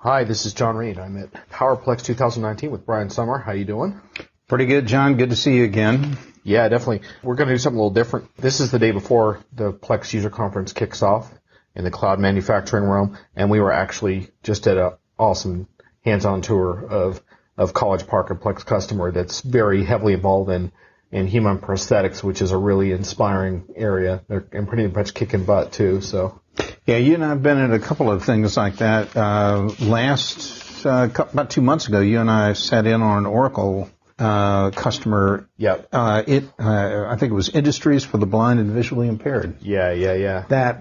Hi, this is John Reed. I'm at PowerPlex 2019 with Brian Sommer. How you doing? Pretty good, John. Good to see you again. Yeah, definitely. We're going to do something a little different. This is the day before the Plex user conference kicks off in the cloud manufacturing realm, and we were actually just at an awesome hands-on tour of College Park, a Plex customer that's very heavily involved in human prosthetics, which is a really inspiring area. They're pretty much kicking butt too. So. Yeah, you and I have been at a couple of things like that. About 2 months ago, you and I sat in on an Oracle customer. Yep. I think it was Industries for the Blind and Visually Impaired. Yeah.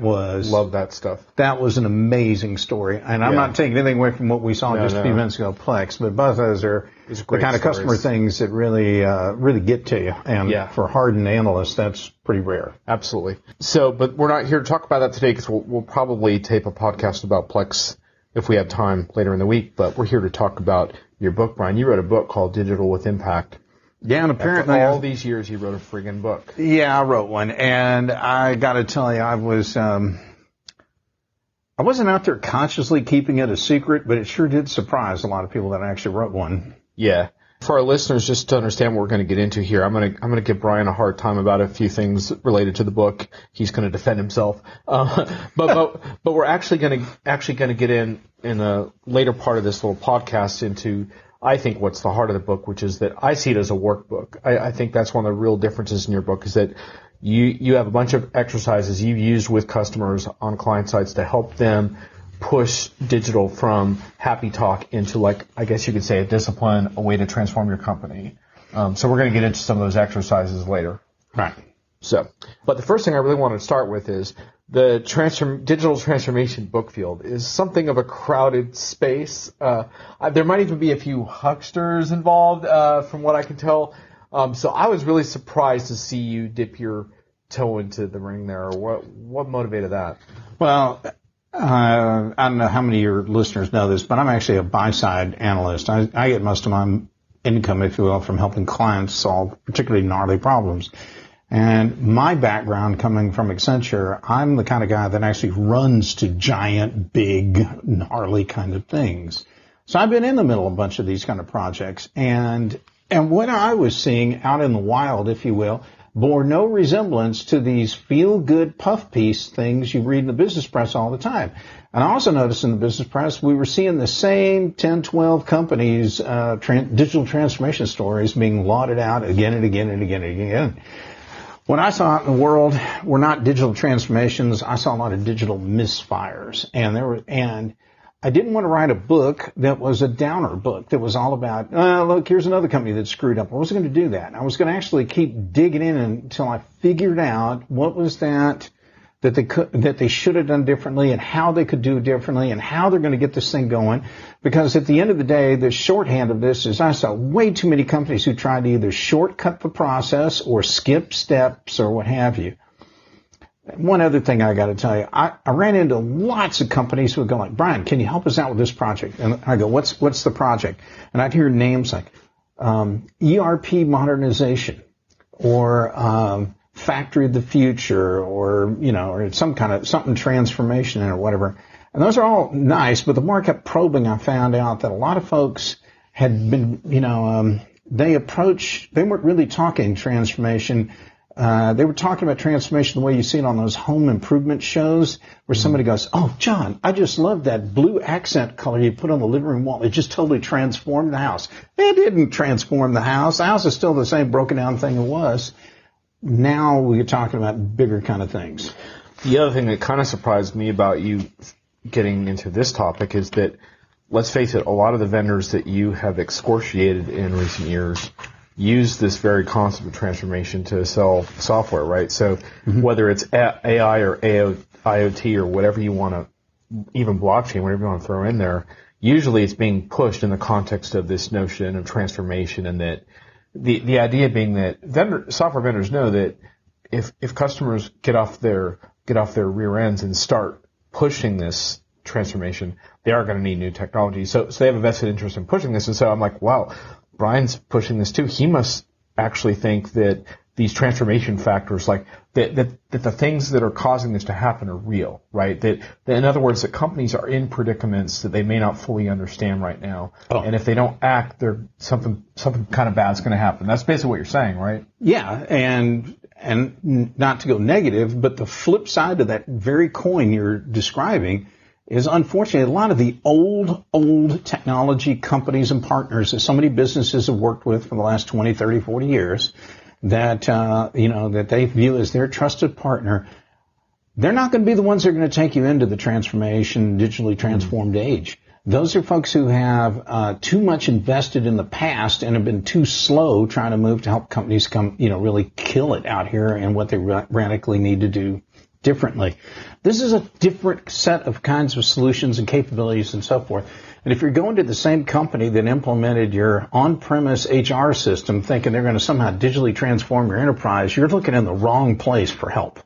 Love that stuff. That was an amazing story. And I'm not taking anything away from what we saw just a few minutes ago, Plex, but both of those are the kind of customer things that really get to you. And for hardened analysts, that's pretty rare. Absolutely. So, but we're not here to talk about that today because we'll probably tape a podcast about Plex if we have time later in the week. But we're here to talk about your book, Brian. You wrote a book called Digital with Impact. Yeah, and apparently after all these years, you wrote a friggin' book. Yeah, I wrote one, and I got to tell you, I wasn't out there consciously keeping it a secret, but it sure did surprise a lot of people that I actually wrote one. Yeah. For our listeners, just to understand what we're going to get into here, I'm going to give Brian a hard time about a few things related to the book. He's going to defend himself, but we're actually going to get in a later part of this little podcast into, I think, what's the heart of the book, which is that I see it as a workbook. I think that's one of the real differences in your book is that you have a bunch of exercises you've used with customers on client sites to help them push digital from happy talk into, like, I guess you could say, a discipline, a way to transform your company. So we're going to get into some of those exercises later. Right. So, but the first thing I really wanted to start with is the digital transformation book field is something of a crowded space. There might even be a few hucksters involved, from what I can tell. So I was really surprised to see you dip your toe into the ring there. What motivated that? Well, I don't know how many of your listeners know this, but I'm actually a buy-side analyst. I get most of my income, if you will, from helping clients solve particularly gnarly problems. And my background coming from Accenture, I'm the kind of guy that actually runs to giant, big, gnarly kind of things. So I've been in the middle of a bunch of these kind of projects. And what I was seeing out in the wild, if you will, bore no resemblance to these feel-good puff piece things you read in the business press all the time. And I also noticed in the business press we were seeing the same 10, 12 companies' digital transformation stories being lauded out again and again and again and again. What I saw out in the world were not digital transformations. I saw a lot of digital misfires. And I didn't want to write a book that was a downer book that was all about, look, here's another company that screwed up. I wasn't going to do that. I was going to actually keep digging in until I figured out what was that they should have done differently and how they could do it differently and how they're going to get this thing going. Because at the end of the day, the shorthand of this is I saw way too many companies who tried to either shortcut the process or skip steps or what have you. One other thing I got to tell you, I ran into lots of companies who would go like, Brian, can you help us out with this project? And I go, what's the project? And I'd hear names like ERP modernization or factory of the future or something transformation or whatever. And those are all nice, but the more I kept probing, I found out that a lot of folks had been, they weren't really talking transformation. They were talking about transformation the way you see it on those home improvement shows where somebody goes, oh, John, I just love that blue accent color you put on the living room wall. It just totally transformed the house. It didn't transform the house. The house is still the same broken down thing it was. Now we're talking about bigger kind of things. The other thing that kind of surprised me about you getting into this topic is that, let's face it, a lot of the vendors that you have excoriated in recent years use this very concept of transformation to sell software, right? So whether it's AI or IoT or whatever you want to, even blockchain, whatever you want to throw in there, usually it's being pushed in the context of this notion of transformation, and that the idea being that software vendors know that if customers get off their rear ends and start pushing this transformation, they are going to need new technology. So they have a vested interest in pushing this. And so I'm like, wow, Brian's pushing this too. He must actually think that these transformation factors, like that the things that are causing this to happen are real, right? That in other words, that companies are in predicaments that they may not fully understand right now, and if they don't act, something kind of bad's going to happen. That's basically what you're saying, right? Yeah, and not to go negative, but the flip side of that very coin you're describing is, unfortunately, a lot of the old technology companies and partners that so many businesses have worked with for the last 20, 30, 40 years that, that they view as their trusted partner, they're not going to be the ones that are going to take you into the transformation, digitally transformed age. Those are folks who have too much invested in the past and have been too slow trying to move to help companies really kill it out here and what they radically need to do differently. This is a different set of kinds of solutions and capabilities and so forth. And if you're going to the same company that implemented your on-premise HR system thinking they're going to somehow digitally transform your enterprise, you're looking in the wrong place for help.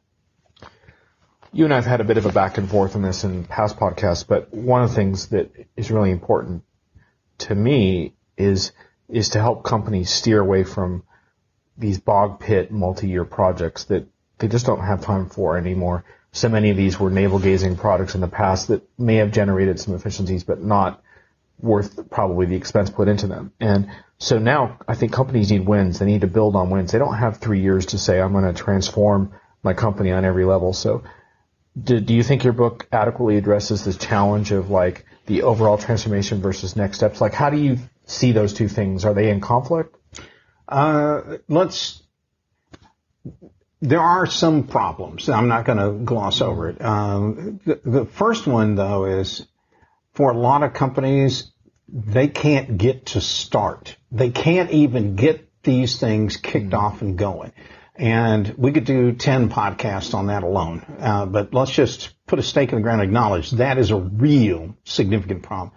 You and I have had a bit of a back and forth on this in past podcasts, but one of the things that is really important to me is to help companies steer away from these bog pit multi-year projects that they just don't have time for anymore. So many of these were navel-gazing products in the past that may have generated some efficiencies, but not worth probably the expense put into them. And so now I think companies need wins. They need to build on wins. They don't have 3 years to say, I'm going to transform my company on every level. So do you think your book adequately addresses this challenge of like the overall transformation versus next steps? Like, how do you see those two things? Are they in conflict? There are some problems. I'm not going to gloss over it. The first one, though, is for a lot of companies, they can't get to start. They can't even get these things kicked off and going. And we could do 10 podcasts on that alone. But let's just put a stake in the ground and acknowledge that is a real significant problem.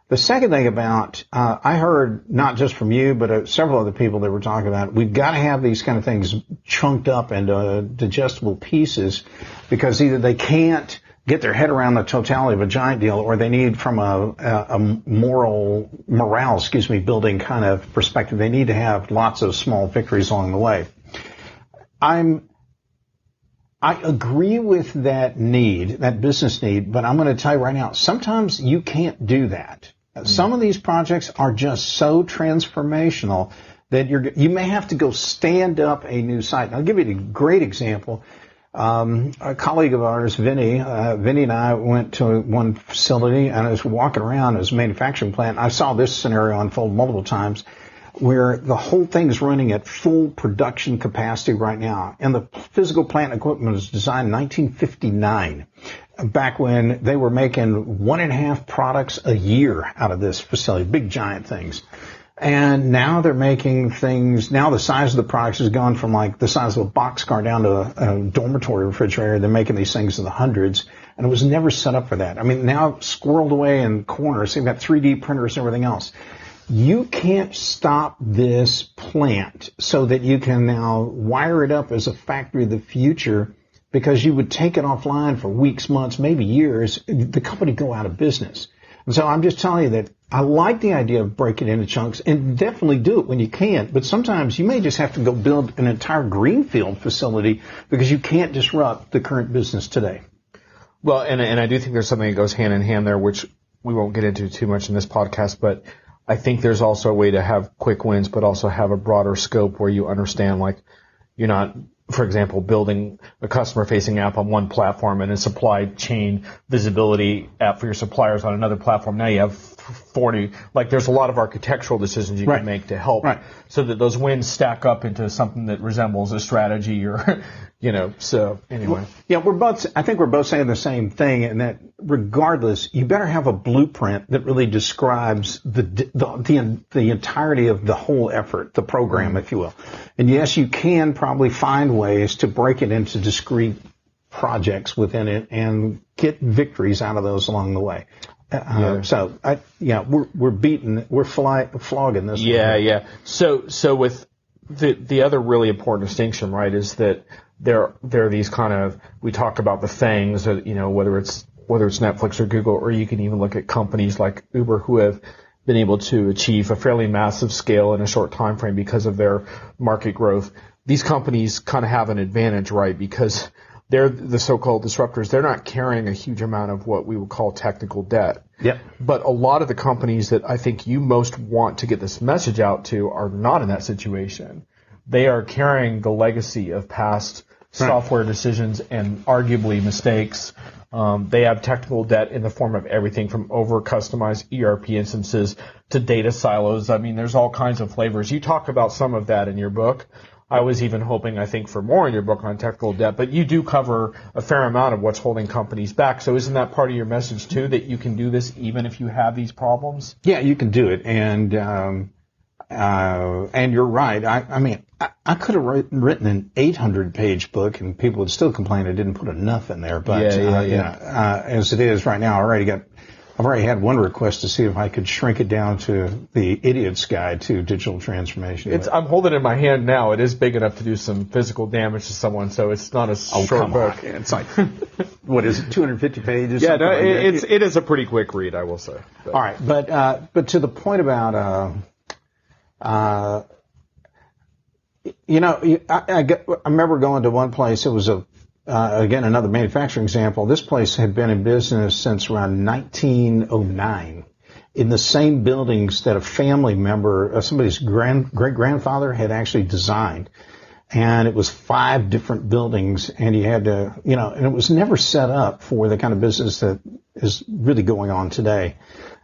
The second thing about, I heard not just from you, but several other people that were talking about, we've got to have these kind of things chunked up into digestible pieces because either they can't get their head around the totality of a giant deal or they need from a morale, building kind of perspective, they need to have lots of small victories along the way. I agree with that need, that business need, but I'm going to tell you right now, sometimes you can't do that. Some of these projects are just so transformational that you may have to go stand up a new site. And I'll give you a great example. A colleague of ours, Vinny and I went to one facility, and I was walking around as a manufacturing plant. I saw this scenario unfold multiple times where the whole thing's running at full production capacity right now. And the physical plant equipment was designed in 1959, back when they were making 1.5 products a year out of this facility, big giant things. And now they're making things, now the size of the products has gone from like the size of a boxcar down to a dormitory refrigerator. They're making these things in the hundreds, and it was never set up for that. I mean, now squirreled away in corners, they've got 3D printers and everything else. You can't stop this plant so that you can now wire it up as a factory of the future because you would take it offline for weeks, months, maybe years. The company go out of business. And so I'm just telling you that I like the idea of breaking it into chunks and definitely do it when you can. But sometimes you may just have to go build an entire greenfield facility because you can't disrupt the current business today. Well, and I do think there's something that goes hand in hand there, which we won't get into too much in this podcast, but I think there's also a way to have quick wins, but also have a broader scope where you understand, like, you're not, for example, building a customer-facing app on one platform and a supply chain visibility app for your suppliers on another platform. Now you have 40. Like, there's a lot of architectural decisions you can make to help so that those wins stack up into something that resembles a strategy or, so anyway. Yeah, I think we're both saying the same thing, and that regardless, you better have a blueprint that really describes the entirety of the whole effort, the program, if you will. And yes, you can probably find ways to break it into discrete projects within it and get victories out of those along the way. We're flogging this. Yeah. So with the other really important distinction, right, is that there are these kind of, we talk about the FANGs, whether it's Netflix or Google, or you can even look at companies like Uber who have been able to achieve a fairly massive scale in a short time frame because of their market growth. These companies kind of have an advantage, right? Because they're the so-called disruptors. They're not carrying a huge amount of what we would call technical debt. Yep. But a lot of the companies that I think you most want to get this message out to are not in that situation. They are carrying the legacy of past software decisions and arguably mistakes. They have technical debt in the form of everything from over-customized ERP instances to data silos. I mean, there's all kinds of flavors. You talk about some of that in your book. I was even hoping, I think, for more in your book on technical debt, but you do cover a fair amount of what's holding companies back. So isn't that part of your message, too, that you can do this even if you have these problems? Yeah, you can do it. And you're right. I mean, I could have written an 800-page book, and people would still complain I didn't put enough in there. But as it is right now, I've already had one request to see if I could shrink it down to the Idiot's Guide to Digital Transformation. I'm holding it in my hand now. It is big enough to do some physical damage to someone, so it's not a short book. It's like, what is it, 250 pages? Yeah, no, it is a pretty quick read, I will say. But. All right, but to the point about, I remember going to one place. It was again, another manufacturing example. This place had been in business since around 1909 in the same buildings that a family member, somebody's great-grandfather had actually designed. And it was 5 different buildings, and you had to, and it was never set up for the kind of business that is really going on today.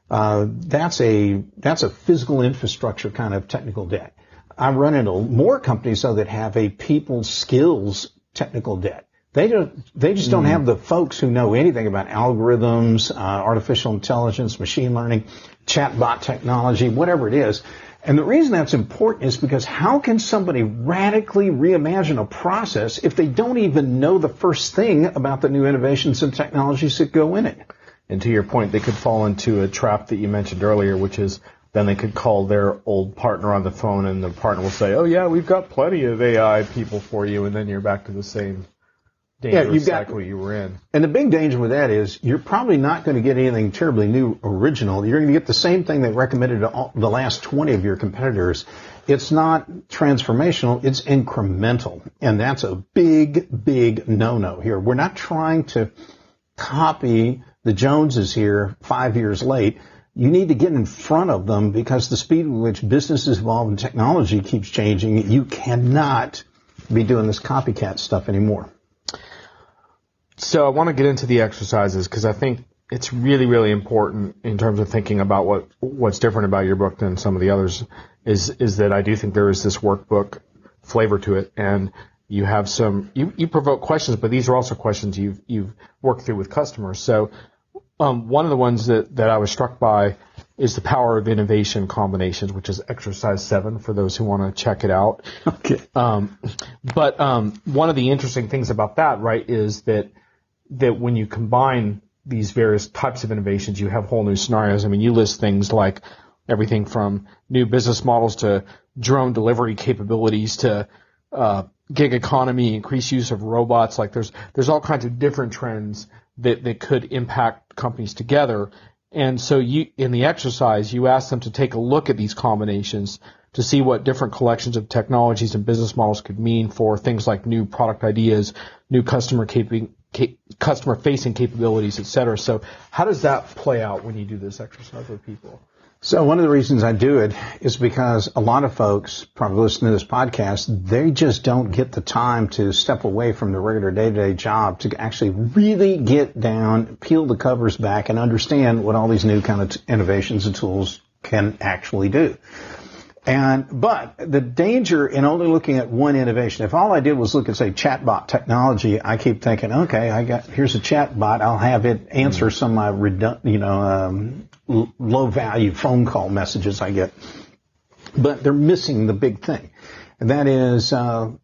That's a physical infrastructure kind of technical debt. I run into more companies, though, that have a people skills technical debt. They just don't have the folks who know anything about algorithms, artificial intelligence, machine learning, chatbot technology, whatever it is. And the reason that's important is because how can somebody radically reimagine a process if they don't even know the first thing about the new innovations and technologies that go in it? And to your point, they could fall into a trap that you mentioned earlier, which is then they could call their old partner on the phone, and the partner will say, oh, yeah, we've got plenty of AI people for you, and then you're back to the same dangerous cycle you were in. And the big danger with that is you're probably not going to get anything terribly new original. You're going to get the same thing they recommended to the last 20 of your competitors. It's not transformational, it's incremental. And that's a big, big no-no here. We're not trying to copy the Joneses here 5 years late. You need to get in front of them because the speed with which businesses evolve and technology keeps changing, you cannot be doing this copycat stuff anymore. So I want to get into the exercises because I think it's really, really important in terms of thinking about what's different about your book than some of the others is that I do think there is this workbook flavor to it, and you have you provoke questions, but these are also questions you've worked through with customers. So one of the ones that I was struck by is the power of innovation combinations, which is exercise 7 for those who want to check it out. Okay. But one of the interesting things about that, right, is that when you combine these various types of innovations, you have whole new scenarios. I mean, you list things like everything from new business models to drone delivery capabilities to gig economy, increased use of robots. Like there's all kinds of different trends that could impact companies together. And so in the exercise, you ask them to take a look at these combinations to see what different collections of technologies and business models could mean for things like new product ideas, new customer-facing capabilities, et cetera. So how does that play out when you do this exercise with people? So one of the reasons I do it is because a lot of folks probably listening to this podcast, they just don't get the time to step away from the regular day-to-day job to actually really get down, peel the covers back, and understand what all these new kind of innovations and tools can actually do. But the danger in only looking at one innovation, if all I did was look at, say, chatbot technology, I keep thinking, okay, here's a chatbot, I'll have it answer some of my low-value phone call messages I get. But they're missing the big thing. And that is,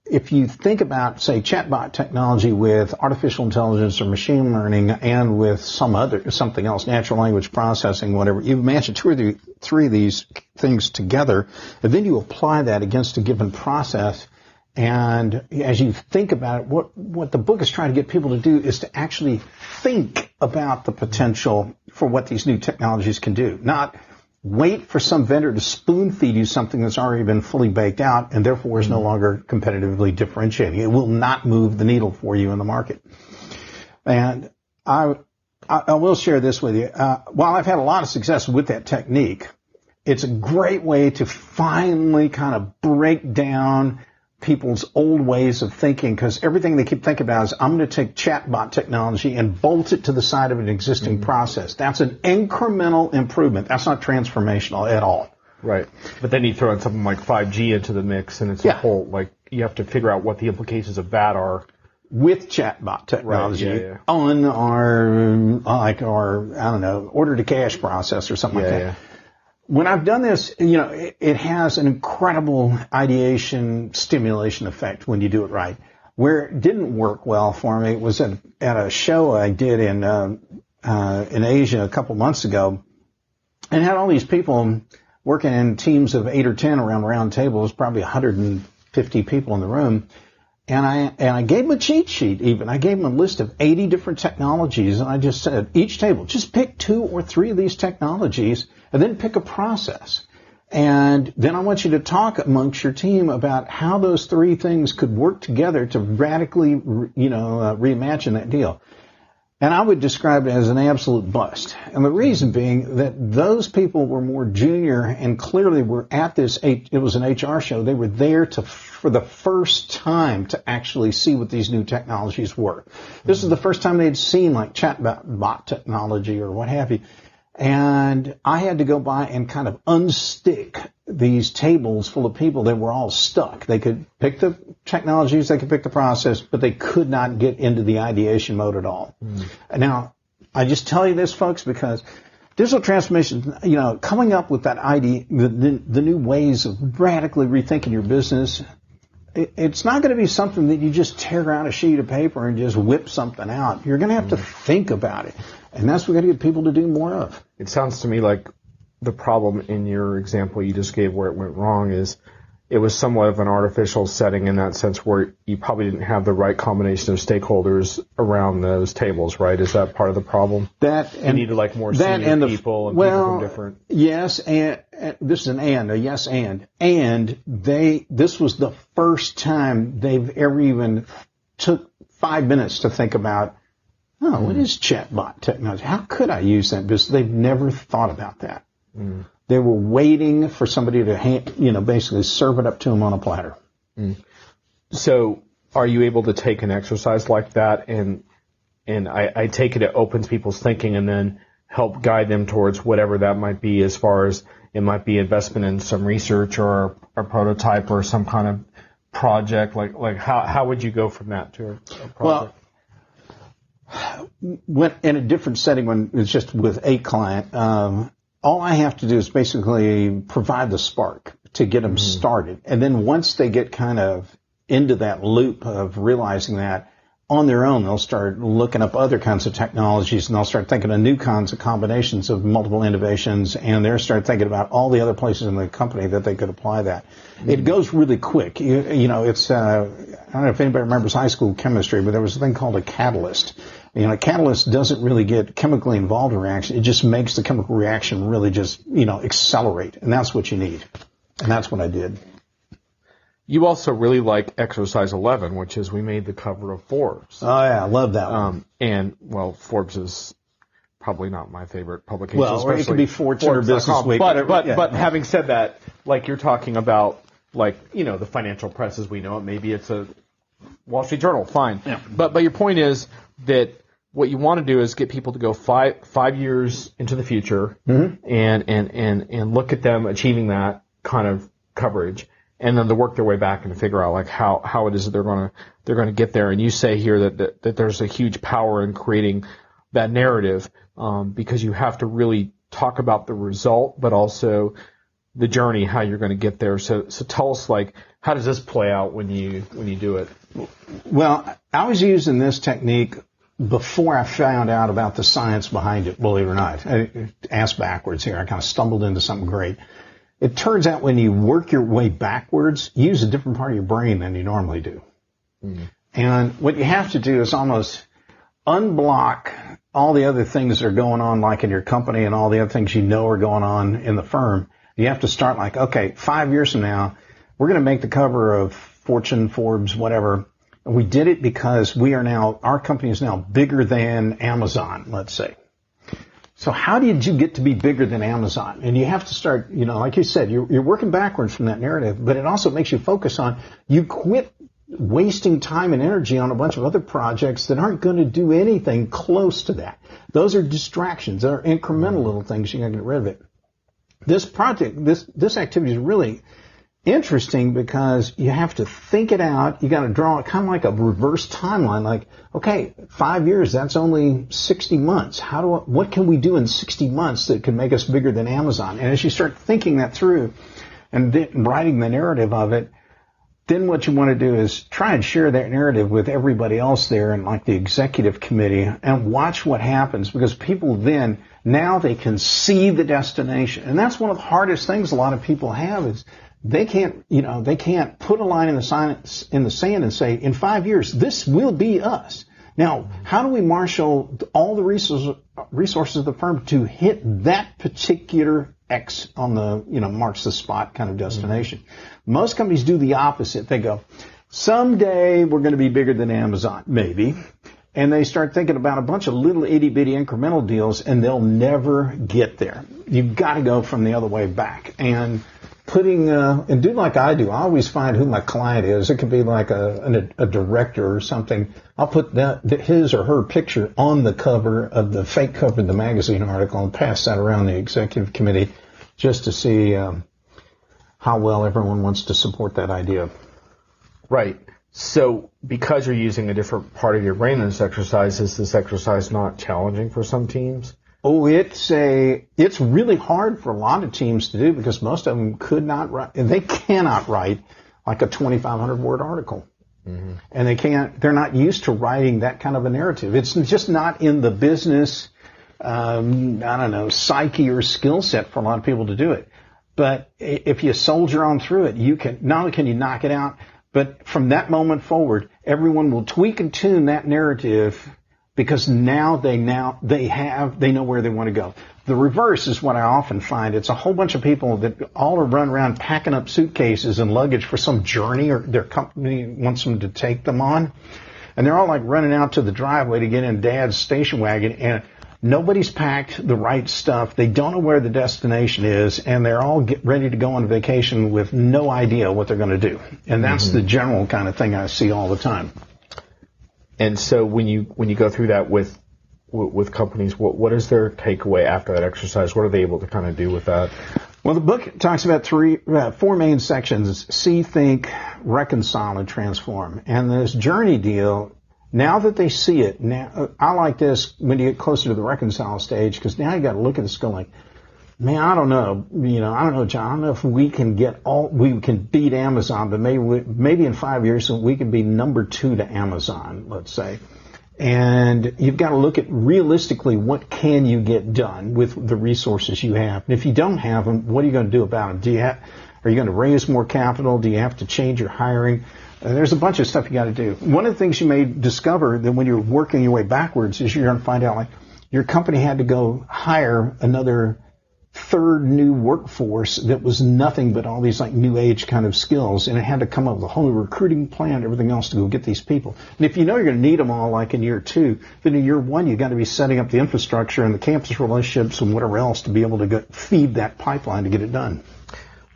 if you think about, say, chatbot technology with artificial intelligence or machine learning and with something else, natural language processing, whatever, you imagine 2 or 3 of these things together, and then you apply that against a given process. And as you think about it, what the book is trying to get people to do is to actually think about the potential for what these new technologies can do. Not wait for some vendor to spoon feed you something that's already been fully baked out and therefore is no longer competitively differentiating. It will not move the needle for you in the market. And I will share this with you. While I've had a lot of success with that technique, it's a great way to finally kind of break down people's old ways of thinking, because everything they keep thinking about is, I'm going to take chatbot technology and bolt it to the side of an existing process. That's an incremental improvement. That's not transformational at all. Right. But then you throw in something like 5G into the mix, and it's a whole, like, you have to figure out what the implications of that are. With chatbot technology on our I don't know, order to cash process or something like that. Yeah. When I've done this, it has an incredible ideation stimulation effect when you do it right. Where it didn't work well for me was at a show I did in Asia a couple months ago, and had all these people working in teams of 8 or 10 around round tables, probably 150 people in the room. And I gave them a cheat sheet even. I gave them a list of 80 different technologies, and I just said, each table, just pick 2 or 3 of these technologies and then pick a process. And then I want you to talk amongst your team about how those 3 things could work together to radically, reimagine that deal. And I would describe it as an absolute bust. And the reason being that those people were more junior and clearly were at this, it was an HR show. They were there for the first time to actually see what these new technologies were. This was the first time they'd seen like chatbot technology or what have you. And I had to go by and kind of unstick these tables full of people that were all stuck. They could pick the technologies, they could pick the process, but they could not get into the ideation mode at all. Now, I just tell you this, folks, because digital transformation, coming up with that idea, the new ways of radically rethinking your business, it's not going to be something that you just tear out a sheet of paper and just whip something out. You're going to have to think about it. And that's what we've got to get people to do more of. It sounds to me like the problem in your example you just gave where it went wrong is it was somewhat of an artificial setting in that sense where you probably didn't have the right combination of stakeholders around those tables, right? Is that part of the problem? You needed like more senior people and people from different... Yes, and this is a yes and. And this was the first time they've ever even took 5 minutes to think about, what is chatbot technology? How could I use that? Because they've never thought about that. They were waiting for somebody to, basically serve it up to them on a platter. So, are you able to take an exercise like that and I take it opens people's thinking and then help guide them towards whatever that might be, as far as it might be investment in some research or a prototype or some kind of project? Like how would you go from that to a project? Well, when in a different setting, when it's just with a client, all I have to do is basically provide the spark to get them started. And then once they get kind of into that loop of realizing that, on their own, they'll start looking up other kinds of technologies, and they'll start thinking of new kinds of combinations of multiple innovations, and they'll start thinking about all the other places in the company that they could apply that. It goes really quick. It's, I don't know if anybody remembers high school chemistry, but there was a thing called a catalyst. A catalyst doesn't really get chemically involved in reaction. It just makes the chemical reaction really just, accelerate. And that's what you need. And that's what I did. You also really like Exercise 11, which is we made the cover of Forbes. Oh, yeah, I love that one. Forbes is probably not my favorite publication. Well, or it could be Fortune or Business Week. But having said that, like you're talking about, the financial press as we know it, maybe it's a Wall Street Journal, fine. Yeah. But your point is that what you want to do is get people to go five years into the future and look at them achieving that kind of coverage, and then to work their way back and to figure out how it is that they're going to get there. And you say here that there's a huge power in creating that narrative because you have to really talk about the result, but also the journey, how you're going to get there. So tell us, how does this play out when you do it? Well, I was using this technique before I found out about the science behind it, believe it or not. Ass backwards here. I kind of stumbled into something great. It turns out when you work your way backwards, you use a different part of your brain than you normally do. And what you have to do is almost unblock all the other things that are going on, like in your company and all the other things you know are going on in the firm. You have to start like, okay, 5 years from now, we're going to make the cover of Fortune, Forbes, whatever. And we did it because our company is now bigger than Amazon, let's say. So how did you get to be bigger than Amazon? And you have to start, like you said, you're working backwards from that narrative, but it also makes you focus on, you quit wasting time and energy on a bunch of other projects that aren't going to do anything close to that. Those are distractions. They're incremental little things. You got to get rid of it. This project, this activity is really interesting because you have to think it out. You got to draw it kind of like a reverse timeline. Like, okay, 5 years, that's only 60 months. What can we do in 60 months that can make us bigger than Amazon? And as you start thinking that through and writing the narrative of it, then what you want to do is try and share that narrative with everybody else there and like the executive committee and watch what happens, because people now they can see the destination. And that's one of the hardest things a lot of people have is they can't put a line in the sand and say, in 5 years, this will be us. Now, how do we marshal all the resources of the firm to hit that particular X on the, marks the spot kind of destination? Most companies do the opposite. They go, someday we're going to be bigger than Amazon, maybe. And they start thinking about a bunch of little itty-bitty incremental deals, and they'll never get there. You've got to go from the other way back. And and do like I do. I always find who my client is. It could be like a director or something. I'll put his or her picture on the cover of the fake cover of the magazine article and pass that around the executive committee just to see how well everyone wants to support that idea. Right. So because you're using a different part of your brain in this exercise, is this exercise not challenging for some teams? Oh, it's really hard for a lot of teams to do because most of them they cannot write like a 2,500 word article. Mm-hmm. And they're not used to writing that kind of a narrative. It's just not in the business, psyche or skill set for a lot of people to do it. But if you soldier on through it, not only can you knock it out, but from that moment forward, everyone will tweak and tune that narrative because now they know where they want to go. The reverse is what I often find. It's a whole bunch of people that all are running around packing up suitcases and luggage for some journey or their company wants them to take them on. And they're all like running out to the driveway to get in Dad's station wagon, and nobody's packed the right stuff. They don't know where the destination is, and they're all ready to go on vacation with no idea what they're going to do. And that's the general kind of thing I see all the time. And so when you go through that with companies, what is their takeaway after that exercise? What are they able to kind of do with that? Well, the book talks about four main sections: see, think, reconcile, and transform. And this journey deal, now that they see it, now I like this when you get closer to the reconcile stage, because now you got to look at this going like, man, I don't know, John. I don't know if we can we can beat Amazon, but maybe in 5 years we can be number 2 to Amazon, let's say. And you've got to look at realistically what can you get done with the resources you have. And if you don't have them, what are you going to do about them? Are you going to raise more capital? Do you have to change your hiring? There's a bunch of stuff you got to do. One of the things you may discover that when you're working your way backwards is you're going to find out like your company had to go hire another third new workforce that was nothing but all these like new age kind of skills, and it had to come up with a whole recruiting plan, everything else to go get these people. And if you know you're going to need them all like in year 2, then in year 1 you've got to be setting up the infrastructure and the campus relationships and whatever else to be able to feed that pipeline to get it done.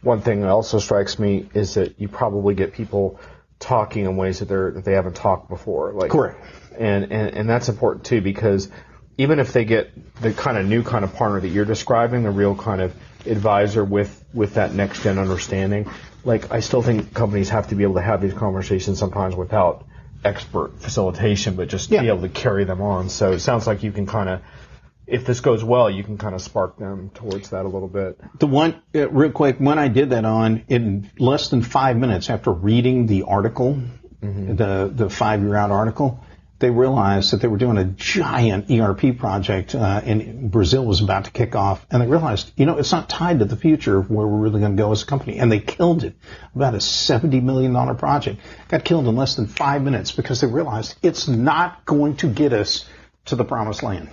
One thing that also strikes me is that you probably get people talking in ways that they haven't talked before. Correct. And that's important too, because even if they get the kind of new kind of partner that you're describing, the real kind of advisor with that next gen understanding, like I still think companies have to be able to have these conversations sometimes without expert facilitation, but just be able to carry them on. So it sounds like you can kind of, if this goes well, you can kind of spark them towards that a little bit. Real quick, when I did that in less than 5 minutes after reading the article, the 5-year out article, they realized that they were doing a giant ERP project and Brazil was about to kick off. And they realized, it's not tied to the future of where we're really going to go as a company. And they killed it. About a $70 million project. Got killed in less than 5 minutes because they realized it's not going to get us to the promised land.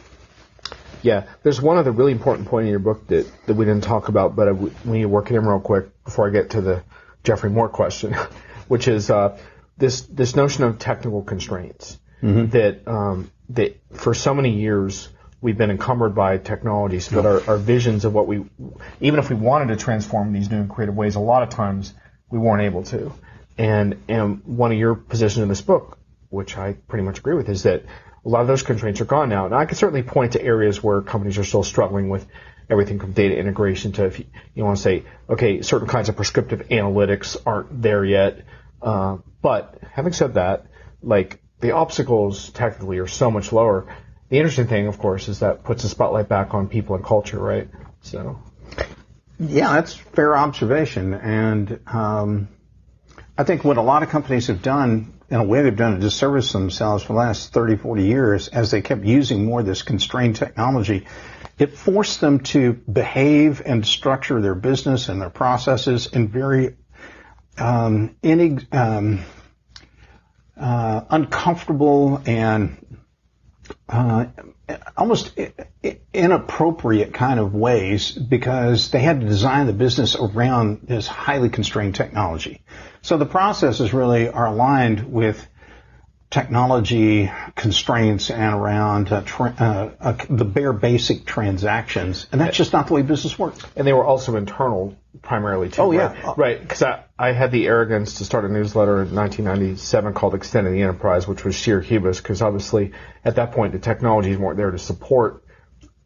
Yeah, there's one other really important point in your book that we didn't talk about, but we need to work it in real quick before I get to the Jeffrey Moore question, which is this notion of technical constraints. Mm-hmm. That for so many years we've been encumbered by technologies, but our visions of what even if we wanted to transform these new and creative ways, a lot of times we weren't able to. And one of your positions in this book, which I pretty much agree with, is that a lot of those constraints are gone now. And I can certainly point to areas where companies are still struggling with everything from data integration to, if you want to say, okay, certain kinds of prescriptive analytics aren't there yet. But having said that, like, the obstacles technically are so much lower. The interesting thing, of course, is that puts the spotlight back on people and culture, right? So, yeah, that's a fair observation. And I think what a lot of companies have done, in a way they've done a disservice to themselves for the last 30, 40 years, as they kept using more of this constrained technology, it forced them to behave and structure their business and their processes in very uncomfortable and almost inappropriate kind of ways, because they had to design the business around this highly constrained technology. So the processes really are aligned with technology constraints and around the bare basic transactions, and that's just not the way business works. And they were also internal primarily too. Oh, yeah. Right, because I had the arrogance to start a newsletter in 1997 called Extending the Enterprise, which was sheer hubris, because obviously at that point the technologies weren't there to support,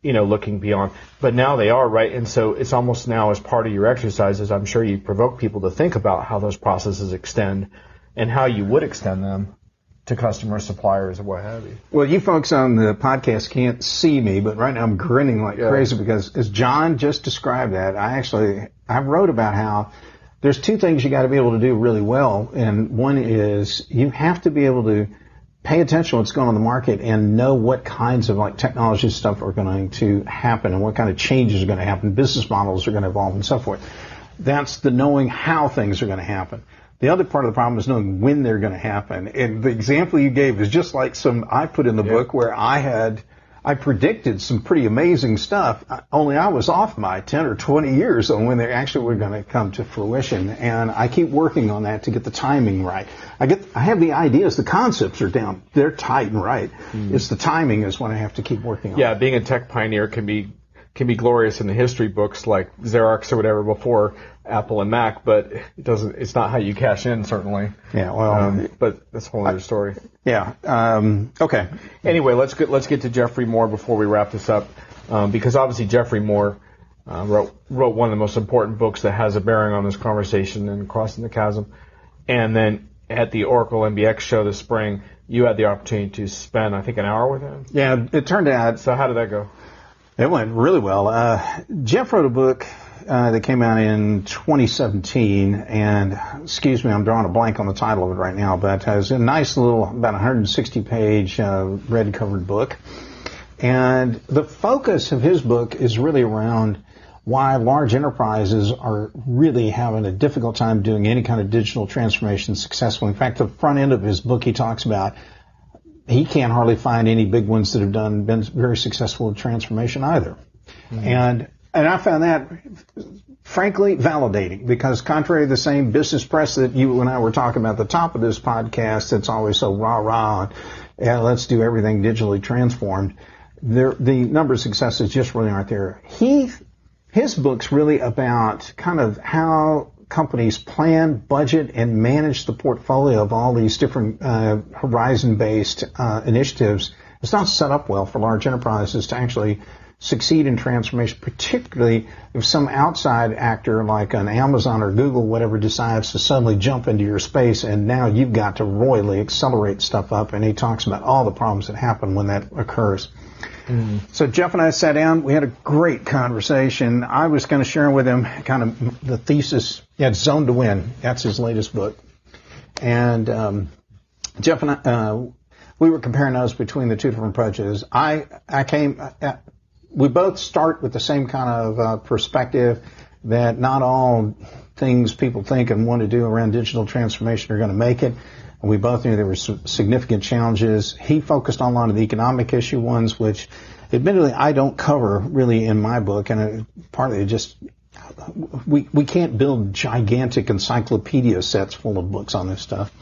looking beyond. But now they are, right? And so it's almost now, as part of your exercises, I'm sure you provoke people to think about how those processes extend and how you would extend them to customers, suppliers, and what have you. Well, you folks on the podcast can't see me, but right now I'm grinning like crazy, because as John just described that, I wrote about how there's two things you got to be able to do really well, and one is you have to be able to pay attention to what's going on in the market and know what kinds of technology stuff are going to happen and what kind of changes are going to happen, business models are going to evolve and so forth. That's the knowing how things are going to happen. The other part of the problem is knowing when they're going to happen. And the example you gave is just like some I put in the book, where I predicted some pretty amazing stuff, only I was off by 10 or 20 years on when they actually were going to come to fruition. And I keep working on that to get the timing right. I have the ideas, the concepts are down, they're tight and right. It's the timing is what I have to keep working on. Yeah, being a tech pioneer can be glorious in the history books like Xerox or whatever before Apple and Mac, but it's not how you cash in, certainly. Yeah, well, but that's a whole other story. Yeah. Okay. Anyway, let's get to Jeffrey Moore before we wrap this up, because obviously Jeffrey Moore wrote one of the most important books that has a bearing on this conversation and Crossing the Chasm. And then at the Oracle MBX show this spring, you had the opportunity to spend, I think, an hour with him. Yeah, it turned out. So how did that go? It went really well. Jeff wrote a book that came out in 2017, and excuse me, I'm drawing a blank on the title of it right now, but it has a nice little, about 160-page red-covered book. And the focus of his book is really around why large enterprises are really having a difficult time doing any kind of digital transformation successfully. In fact, the front end of his book, he talks about he can't hardly find any big ones that have been very successful in transformation either. Mm-hmm. And I found that, frankly, validating, because contrary to the same business press that you and I were talking about at the top of this podcast, it's always so rah-rah, and let's do everything digitally transformed, the number of successes just really aren't there. His book's really about kind of how companies plan, budget, and manage the portfolio of all these different horizon-based initiatives. It's not set up well for large enterprises to actually succeed in transformation, particularly if some outside actor like an Amazon or Google, whatever, decides to suddenly jump into your space, and now you've got to royally accelerate stuff up. And he talks about all the problems that happen when that occurs. So Jeff and I sat down. We had a great conversation. I was going to share with him kind of the thesis. Zone to Win. That's his latest book. And Jeff and I, we were comparing notes between the two different approaches. We both start with the same kind of perspective that not all things people think and want to do around digital transformation are going to make it. and we both knew there were significant challenges. He focused on a lot of the economic issue ones, which admittedly I don't cover really in my book, and partly just we can't build gigantic encyclopedia sets full of books on this stuff.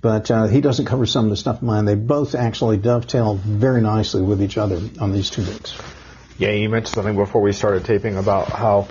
But he doesn't cover some of the stuff in mine. They both actually dovetail very nicely with each other on these two books. Yeah, you mentioned something before we started taping about how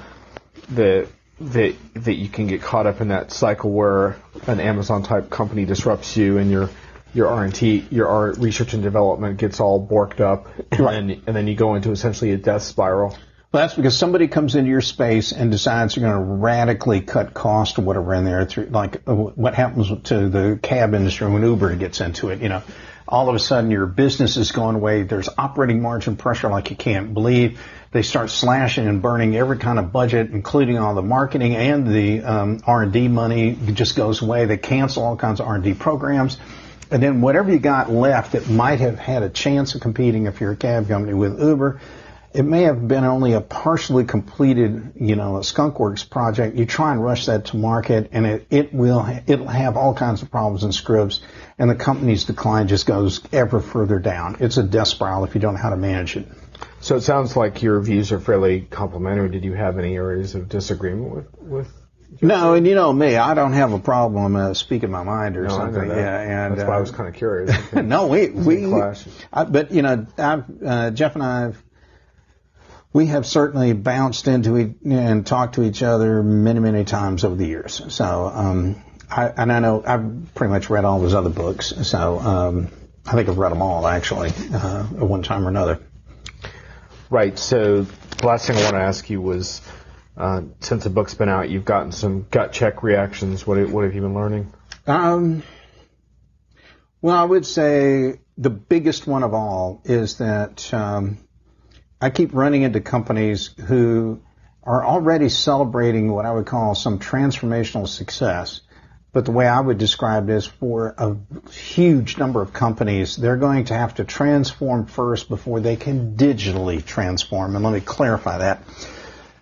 that you can get caught up in that cycle where an Amazon type company disrupts you and your R&D, your research and development gets all borked up, and then you go into essentially a death spiral. Well, that's because somebody comes into your space and decides you're going to radically cut cost or whatever in there, like what happens to the cab industry when Uber gets into it. All of a sudden your business is going away. There's operating margin pressure like you can't believe. They start slashing and burning every kind of budget, including all the marketing and the R&D money just goes away. They cancel all kinds of R&D programs. And then whatever you got left that might have had a chance of competing if you're a cab company with Uber, it may have been only a partially completed, a skunkworks project. You try and rush that to market, and it'll have all kinds of problems and scripts, and the company's decline just goes ever further down. It's a death spiral if you don't know how to manage it. So it sounds like your views are fairly complementary. Did you have any areas of disagreement with? No, and you know me, I don't have a problem speaking my mind or something. I know that. Yeah, and that's why I was kind of curious. No, but Jeff and we have certainly bounced into and talked to each other many, many times over the years. So, I know I've pretty much read all his other books. So, I think I've read them all actually, at one time or another. Right. So, the last thing I want to ask you was, since the book's been out, you've gotten some gut check reactions. What have you been learning? Well, I would say the biggest one of all is that, I keep running into companies who are already celebrating what I would call some transformational success. But the way I would describe it is for a huge number of companies, they're going to have to transform first before they can digitally transform. And let me clarify that.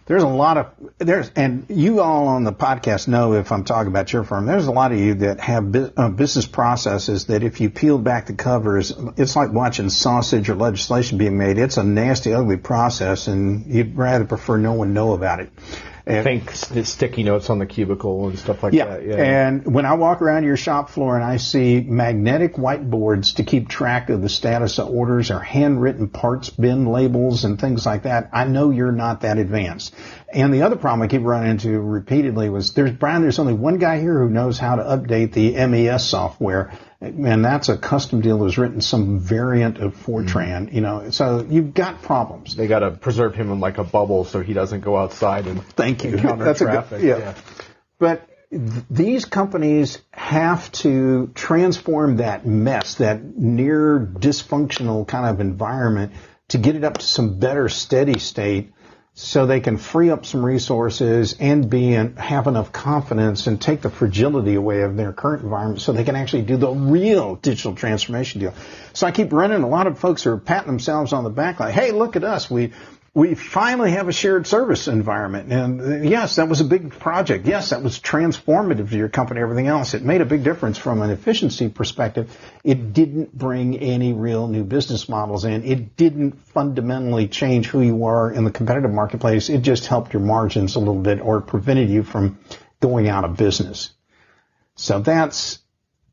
And you all on the podcast know if I'm talking about your firm, there's a lot of you that have business processes that if you peel back the covers, it's like watching sausage or legislation being made. It's a nasty, ugly process, and you'd rather prefer no one know about it. I think the sticky notes on the cubicle and stuff like that. Yeah, and when I walk around your shop floor and I see magnetic whiteboards to keep track of the status of orders or handwritten parts bin labels and things like that, I know you're not that advanced. And the other problem I keep running into repeatedly was, there's only one guy here who knows how to update the MES software, and that's a custom deal that was written some variant of Fortran, so you've got problems. They got to preserve him in like a bubble so he doesn't go outside and encounter traffic. Yeah. But these companies have to transform that mess, that near dysfunctional kind of environment, to get it up to some better steady state, so they can free up some resources and have enough confidence and take the fragility away of their current environment so they can actually do the real digital transformation deal. So I keep running a lot of folks who are patting themselves on the back like, hey, look at us. We finally have a shared service environment. And yes, that was a big project. Yes, that was transformative to your company, everything else. It made a big difference from an efficiency perspective. It didn't bring any real new business models in. It didn't fundamentally change who you are in the competitive marketplace. It just helped your margins a little bit or prevented you from going out of business. So that's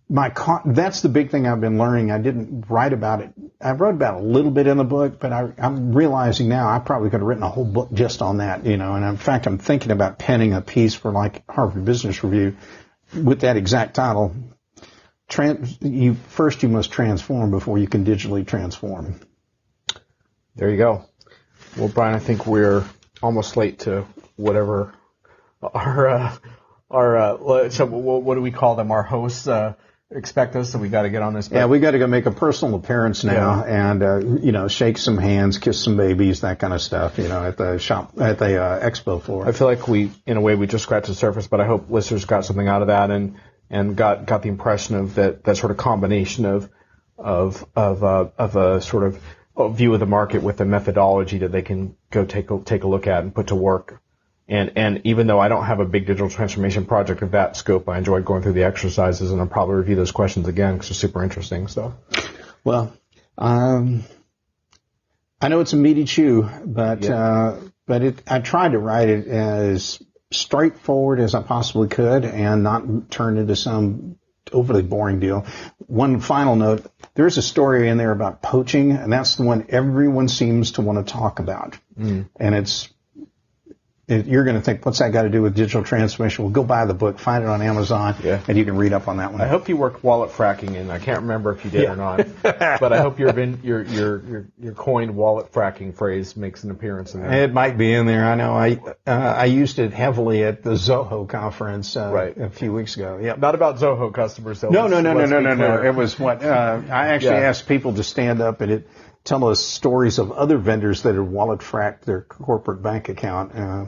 the big thing I've been learning. I didn't write about it. I wrote about it a little bit in the book, but I'm realizing now I probably could have written a whole book just on that, and in fact, I'm thinking about penning a piece for like Harvard Business Review with that exact title. You must transform before you can digitally transform. There you go. Well, Brian, I think we're almost late to whatever our so what do we call them? Our hosts, expect us, so we got to get on this. Yeah, we got to go make a personal appearance now, and shake some hands, kiss some babies, that kind of stuff. At the expo floor. I feel like in a way, we just scratched the surface, but I hope listeners got something out of that and got the impression of that sort of combination of a sort of a view of the market with a methodology that they can go take a look at and put to work And even though I don't have a big digital transformation project of that scope, I enjoyed going through the exercises, and I'll probably review those questions again because they're super interesting. So, well, I know it's a meaty chew, but I tried to write it as straightforward as I possibly could and not turn into some overly boring deal. One final note: there's a story in there about poaching, and that's the one everyone seems to want to talk about, and you're going to think, what's that got to do with digital transformation? Well, go buy the book, find it on Amazon, and you can read up on that one. I hope you worked wallet fracking in. I can't remember if you did or not, but I hope your coined wallet fracking phrase makes an appearance in there. It might be in there. I know. I used it heavily at the Zoho conference a few weeks ago. Yep. Not about Zoho customers, though. No. It was what I actually asked people to stand up and tell us stories of other vendors that had wallet fracked their corporate bank account. I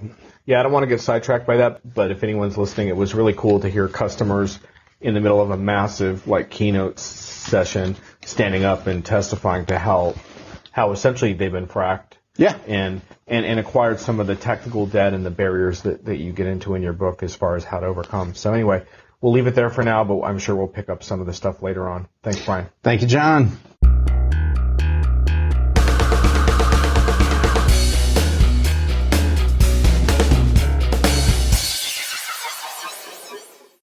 don't want to get sidetracked by that, but if anyone's listening, it was really cool to hear customers in the middle of a massive keynote session standing up and testifying to how essentially they've been fracked. Yeah. And acquired some of the technical debt and the barriers that you get into in your book as far as how to overcome. So anyway, we'll leave it there for now, but I'm sure we'll pick up some of the stuff later on. Thanks, Brian. Thank you, John.